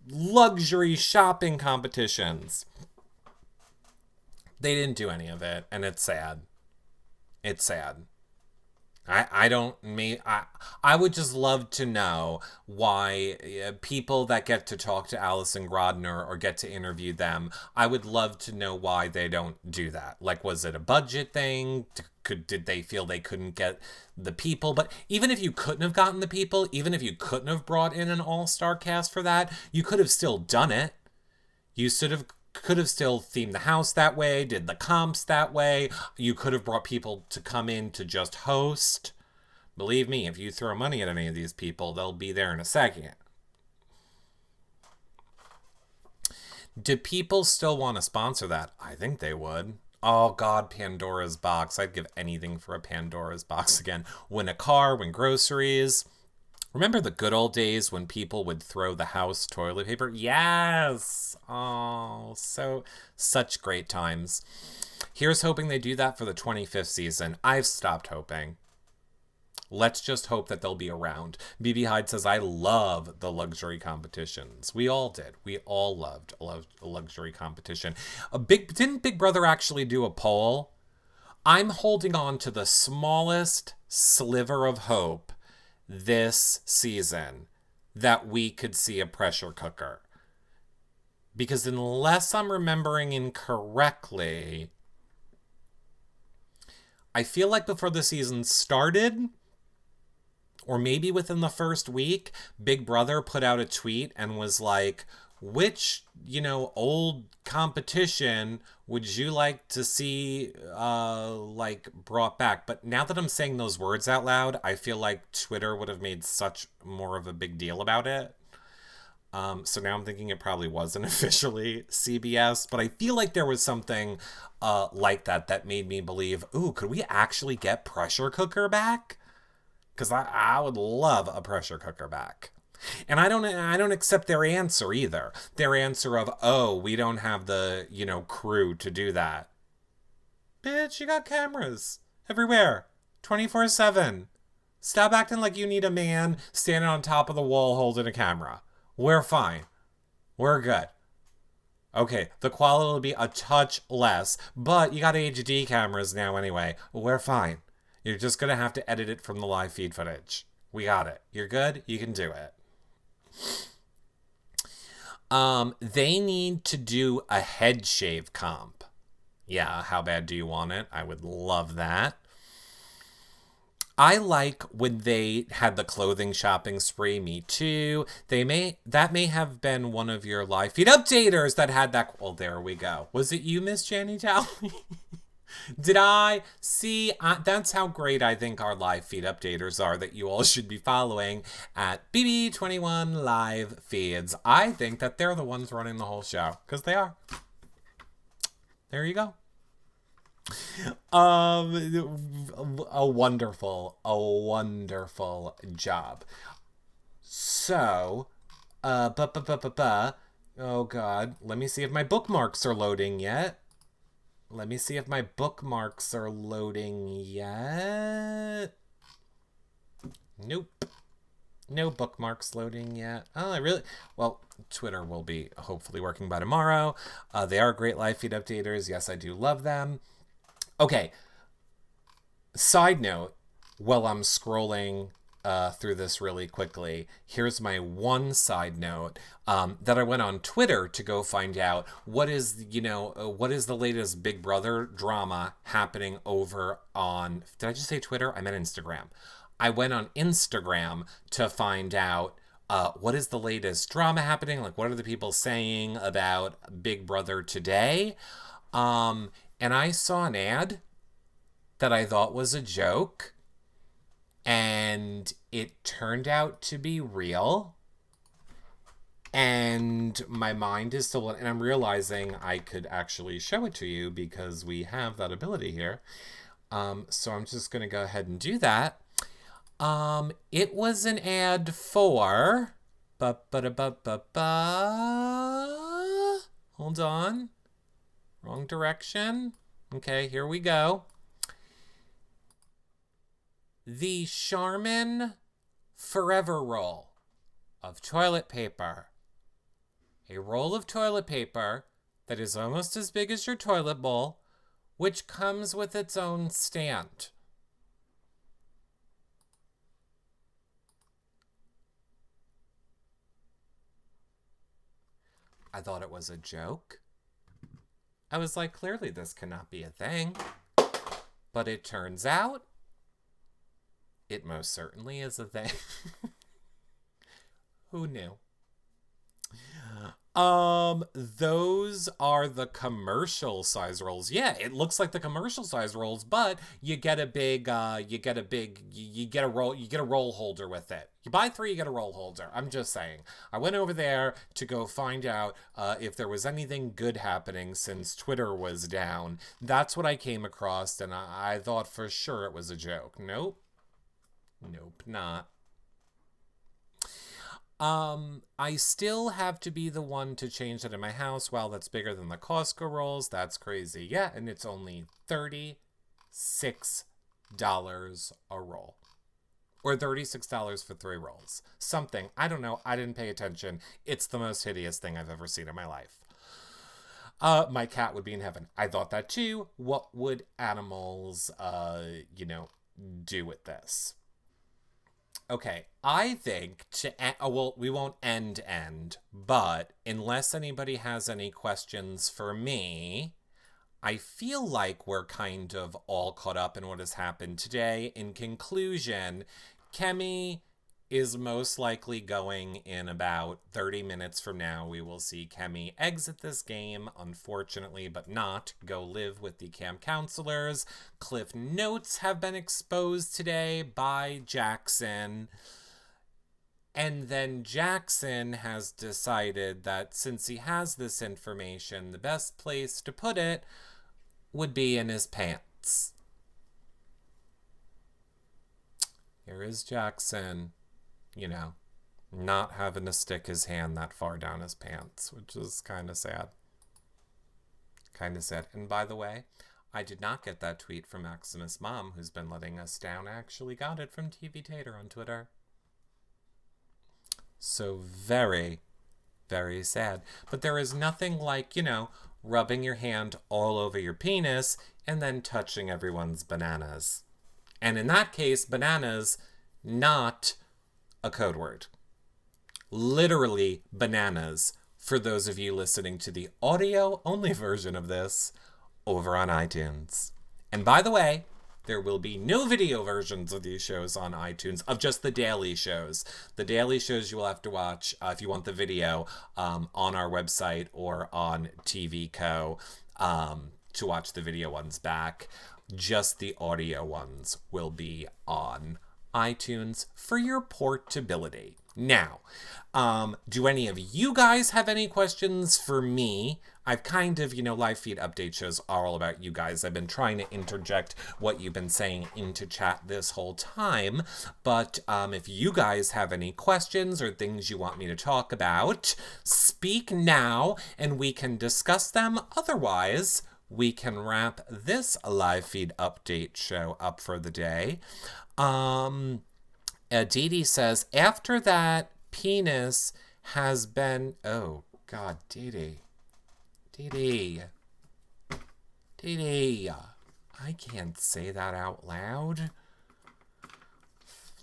Luxury shopping competitions. They didn't do any of it, and it's sad. It's sad. I would just love to know why people that get to talk to Alison Grodner or get to interview them, I would love to know why they don't do that. Like, was it a budget thing? Did they feel they couldn't get the people? But even if you couldn't have gotten the people, even if you couldn't have brought in an all-star cast for that, you could have still done it. You could have still themed the house that way, did the comps that way. You could have brought people to come in to just host. Believe me, if you throw money at any of these people, they'll be there in a second. Do people still want to sponsor that? I think they would. Oh God, Pandora's box. I'd give anything for a Pandora's box again. Win a car, win groceries. Remember the good old days when people would throw the house toilet paper? Yes! Oh, such great times. Here's hoping they do that for the 25th season. I've stopped hoping. Let's just hope that they'll be around. BB Hyde says, I love the luxury competitions. We all did. We all loved a luxury competition. Didn't Big Brother actually do a poll? I'm holding on to the smallest sliver of hope this season that we could see a pressure cooker. Because unless I'm remembering incorrectly, I feel like before the season started, or maybe within the first week, Big Brother put out a tweet and was like, which, old competition would you like to see, brought back? But now that I'm saying those words out loud, I feel like Twitter would have made such more of a big deal about it. So now I'm thinking it probably wasn't officially CBS, but I feel like there was something like that made me believe, ooh, could we actually get Pressure Cooker back? Because I would love a pressure cooker back. And I don't accept their answer either. Their answer of, oh, we don't have the, crew to do that. Bitch, you got cameras everywhere, 24/7. Stop acting like you need a man standing on top of the wall holding a camera. We're fine. We're good. Okay, the quality will be a touch less, but you got HD cameras now anyway. We're fine. You're just going to have to edit it from the live feed footage. We got it. You're good? You can do it. They need to do a head shave comp. Yeah, how bad do you want it? I would love that. I like when they had the clothing shopping spree, me too. That may have been one of your live feed updaters that had that. Well, there we go. Was it you, Miss Janny Talley? Did I? See, that's how great I think our live feed updaters are that you all should be following at BB21 Live Feeds. I think that they're the ones running the whole show, because they are. There you go. A wonderful job. So, oh God, let me see if my bookmarks are loading yet. Nope. No bookmarks loading yet. Well, Twitter will be hopefully working by tomorrow. They are great live feed updaters. Yes, I do love them. Okay. Side note, while I'm scrolling through this really quickly, here's my one side note that I went on Twitter to go find out what is the latest Big Brother drama happening over on, did I just say Twitter? I meant Instagram. I went on Instagram to find out what is the latest drama happening, like what are the people saying about Big Brother today, and I saw an ad that I thought was a joke, and it turned out to be real, and my mind is still, and I'm realizing I could actually show it to you because we have that ability here, so I'm just going to go ahead and do that. It was an ad for, hold on, wrong direction. Okay, here we go. The Charmin Forever Roll of toilet paper. A roll of toilet paper that is almost as big as your toilet bowl, which comes with its own stand. I thought it was a joke. I was like, clearly this cannot be a thing. But it turns out, it most certainly is a thing. Who knew? Those are the commercial size rolls. Yeah, it looks like the commercial size rolls, but you get a roll holder with it. You buy 3, you get a roll holder. I'm just saying. I went over there to go find out if there was anything good happening since Twitter was down. That's what I came across, and I thought for sure it was a joke. Nope. Nope, not. I still have to be the one to change that in my house. Wow, that's bigger than the Costco rolls. That's crazy. Yeah, and it's only $36 a roll. Or $36 for 3 rolls. Something. I don't know. I didn't pay attention. It's the most hideous thing I've ever seen in my life. My cat would be in heaven. I thought that too. What would animals, do with this? Okay, I think we won't end, but unless anybody has any questions for me, I feel like we're kind of all caught up in what has happened today. In conclusion, Chemi is most likely going in about 30 minutes from now. We will see Chemi exit this game, unfortunately, but not go live with the camp counselors. Cliff notes have been exposed today by Jackson. And then Jackson has decided that since he has this information, the best place to put it would be in his pants. Here is Jackson. Not having to stick his hand that far down his pants, which is kind of sad. Kind of sad. And by the way, I did not get that tweet from Maximus' mom, who's been letting us down. I actually got it from TV Tater on Twitter. So very, very sad. But there is nothing like, rubbing your hand all over your penis and then touching everyone's bananas. And in that case, bananas, not a code word. Literally bananas, for those of you listening to the audio-only version of this over on iTunes. And by the way, there will be no video versions of these shows on iTunes, of just the daily shows. The daily shows you will have to watch, if you want the video, on our website or on TV Co. To watch the video ones back. Just the audio ones will be on iTunes for your portability. Now, do any of you guys have any questions for me? I've kind of, live feed update shows are all about you guys. I've been trying to interject what you've been saying into chat this whole time. But if you guys have any questions or things you want me to talk about, speak now and we can discuss them. Otherwise, we can wrap this live feed update show up for the day. Dee Dee says, after that, penis has been... Oh, God, Dee Dee. Dee Dee. Dee Dee. I can't say that out loud.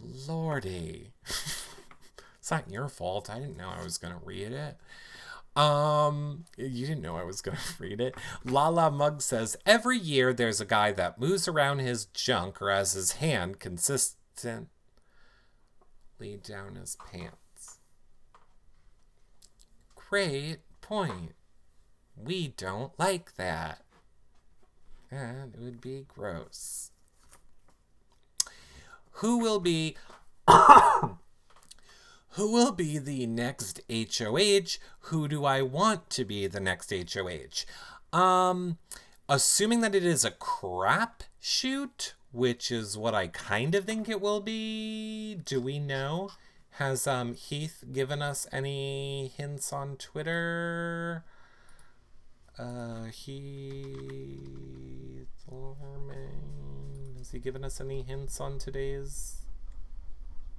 Lordy. It's not your fault. I didn't know I was going to read it. You didn't know I was going to read it. Lala Mug says, every year there's a guy that moves around his junk or has his hand consistently down his pants. Great point. We don't like that. That would be gross. Who will be the next HOH? Who do I want to be the next HOH? Assuming that it is a crap shoot, which is what I kind of think it will be. Do we know? Has Heath given us any hints on Twitter? Heath Lorman. Has he given us any hints on today's?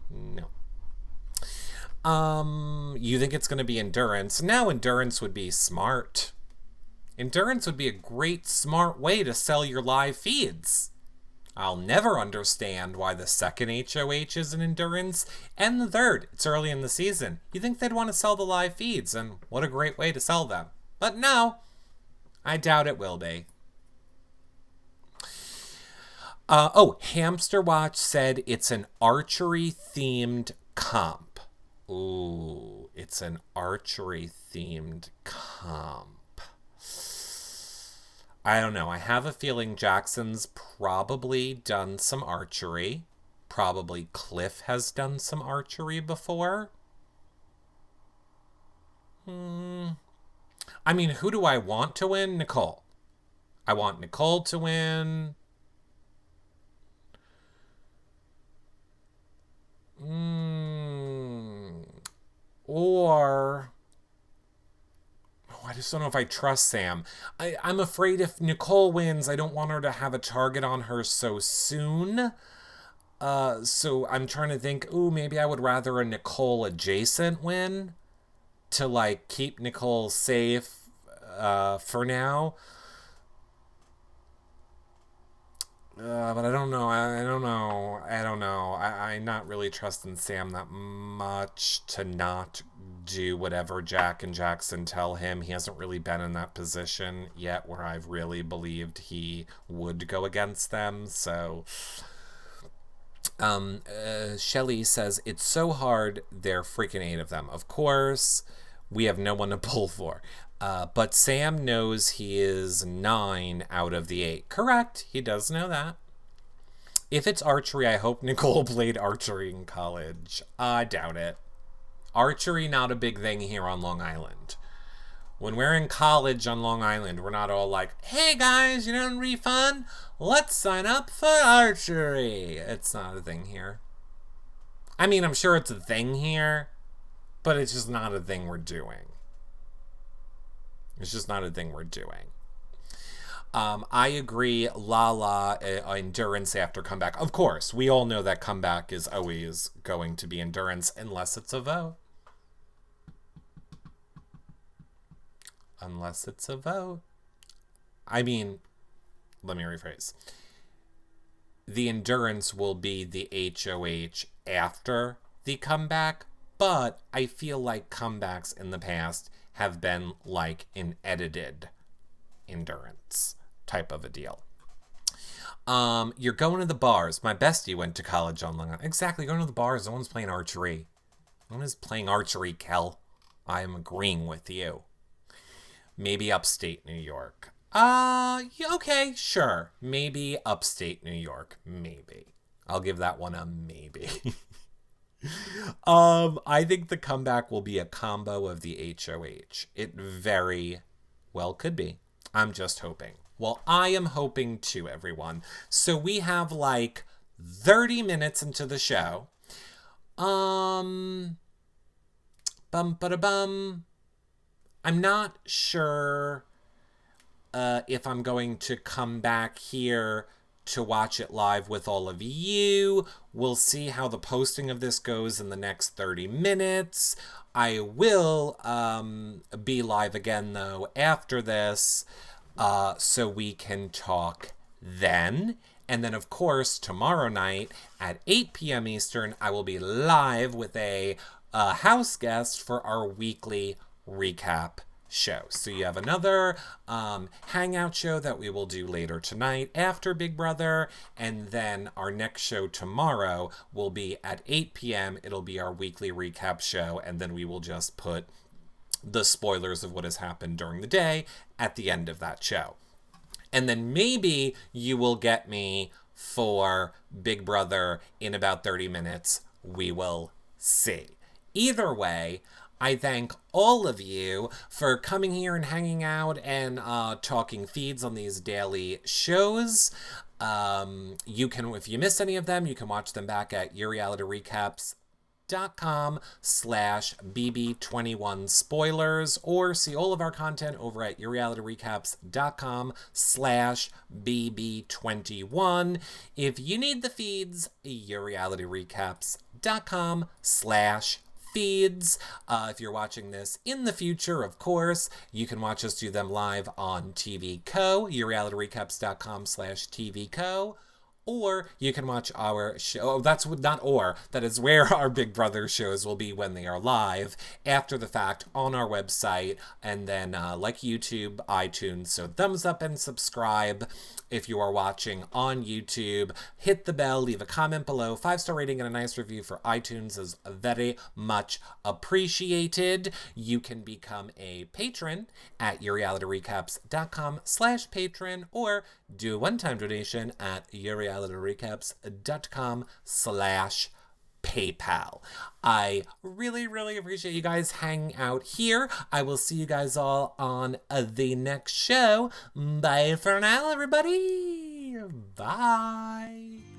No. You think it's going to be endurance? Now endurance would be smart. Endurance would be a great, smart way to sell your live feeds. I'll never understand why the second HOH is an Endurance and the third. It's early in the season. You think they'd want to sell the live feeds, and what a great way to sell them. But no, I doubt it will be. Hamster Watch said it's an archery-themed comp. Ooh, it's an archery-themed comp. I don't know. I have a feeling Jackson's probably done some archery. Probably Cliff has done some archery before. I mean, who do I want to win? Nicole. I want Nicole to win. Or... I just don't know if I trust Sam. I'm afraid if Nicole wins, I don't want her to have a target on her so soon. So I'm trying to think, maybe I would rather a Nicole adjacent win to, like, keep Nicole safe for now. But I don't know. I'm not really trusting Sam that much to not do whatever Jack and Jackson tell him. He hasn't really been in that position yet where I've really believed he would go against them. So, Shelly says, it's so hard. They're freaking 8 of them. Of course, we have no one to pull for. But Sam knows he is 9 out of the 8. Correct. He does know that. If it's archery, I hope Nicole played archery in college. I doubt it. Archery, not a big thing here on Long Island. When we're in college on Long Island, we're not all like, hey guys, you don't refund? Let's sign up for archery. It's not a thing here. I mean, I'm sure it's a thing here, but it's just not a thing we're doing. It's just not a thing we're doing. I agree, Lala, endurance after comeback. Of course, we all know that comeback is always going to be endurance unless it's a vote. Unless it's a vote. I mean, let me rephrase. The endurance will be the HOH after the comeback, but I feel like comebacks in the past have been like an edited endurance type of a deal. You're going to the bars. My bestie went to college on Long Island. Exactly, going to the bars. No one's playing archery. No one is playing archery, Kel. I am agreeing with you. Maybe upstate New York. Yeah, okay, sure. Maybe upstate New York. Maybe. I'll give that one a maybe. I think the comeback will be a combo of the HOH. It very well could be. I'm just hoping. Well, I am hoping too, everyone. So we have like 30 minutes into the show. Bum ba bum. I'm not sure if I'm going to come back here to watch it live with all of you. We'll see how the posting of this goes in the next 30 minutes. I will be live again, though, after this, so we can talk then. And then, of course, tomorrow night at 8 p.m. Eastern, I will be live with a house guest for our weekly recap show. So you have another hangout show that we will do later tonight after Big Brother, and then our next show tomorrow will be at 8 p.m. It'll be our weekly recap show, and then we will just put the spoilers of what has happened during the day at the end of that show. And then maybe you will get me for Big Brother in about 30 minutes. We will see. Either way, I thank all of you for coming here and hanging out and talking feeds on these daily shows. You can, if you miss any of them, you can watch them back at yourrealityrecaps.com/BB21spoilers, or see all of our content over at yourrealityrecaps.com/BB21. If you need the feeds, yourrealityrecaps.com/feeds. feeds. If you're watching this in the future, of course, you can watch us do them live on TV Co, yourrealityrecaps.com/TV Co. Or you can watch our show. That is where our Big Brother shows will be when they are live after the fact on our website. And then like YouTube, iTunes. So thumbs up and subscribe if you are watching on YouTube. Hit the bell, leave a comment below. 5-star rating and a nice review for iTunes is very much appreciated. You can become a patron at yourrealityrecaps.com/patron or do a one-time donation at yourrealityrecaps.com/PayPal. I really, really appreciate you guys hanging out here. I will see you guys all on the next show. Bye for now, everybody. Bye.